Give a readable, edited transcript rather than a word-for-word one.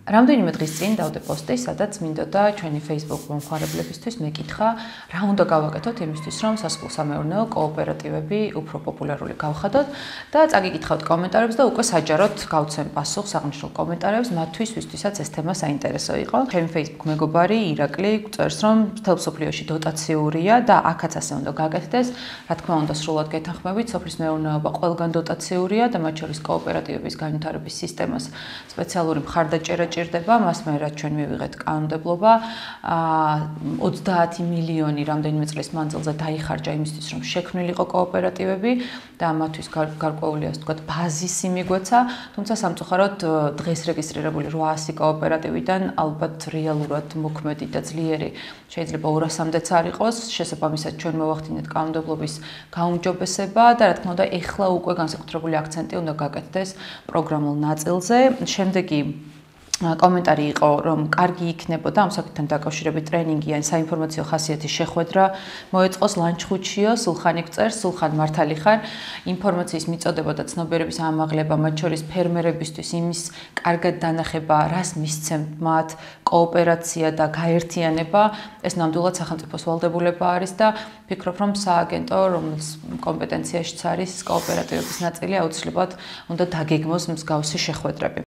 რამდენიმე დღის წინ დავდე პოსტი, სადაც მინდოდა ჩვენი Facebook მომხმარებლებისთვის მეკითხა, რა უნდა გავაკეთოთ იმისთვის, რომ სასოფლო-სამეურნეო კოოპერატივები უფრო პოპულარული გავხადოთ და წაგიკითხავთ კომენტარებს და უკვე საჯაროდ გავცემ პასუხს აღნიშნულ კომენტარებს მათთვის, ვისთვისაც ეს თემა საინტერესო იყო. ჩემი Facebook მეგობარი ირაკლი წერს, რომ მთელ მსოფლიოში დოტაციურია და აქაც ასე უნდა გაკეთდეს. რა თქმა უნდა, სრულად გეთანხმებით, სოფლის მეურნეობა ყველგან დოტაციურია და მათ შორის კოოპერატივების განვითარების სისტემას სპეციალური მხარდაჭერა ჭირდება, მას მე რაც ჩვენ მივიღეთ კანონმდებლობა 30 მილიონი რამდენიმე წლის მანძილზე დაიხარჯა იმისთვის, რომ შექმნილიყო კოოპერატივები და მათთვის გარკვეული ასე ვთქვათ ბაზისი მიგვეცა, თუმცა სამწუხაროდ დღეს რეგისტრირებული 800 კოოპერატივიდან ალბათ რეალურად მოქმედი და ძლიერი შეიძლება 200-მდეც არ იყოს, შესაბამისად ჩვენ მოვახდინეთ კანონმდებლობის გაუმჯობესება და რა თქმა უნდა ეხლა უკვე განსაკუთრებული აქცენტი უნდა გაკეთდეს პროგრამულ ნაწილზე. შემდეგი კომენტარი იყო, რომ კარგი იქნებოდა ამ საკითხთან დაკავშირებით ტრენინგი ან საინფორმაციო ხასიათის შეხვედრა მოეწყოს ლანჩხუთშიო, სულხანი გწერს, სულხან მართალი ხარ, ინფორმაციის მიწოდება და ცნობიერების ამაღლება, მათ შორის ფერმერებისთვის იმის კარგად დანახება, რას მისცემთ მათ, კოოპერაცია და გაერთიანება, ეს ნამდვილად სახელმწიფოს ვალდებულება არის და ვფიქრობ, რომ სააგენტო, რომელიც კომპეტენციაშიც არის კოოპერატივების ნაწილი, აუცილებლად უნდა დაგეგმოს მსგავსი შეხვედრები.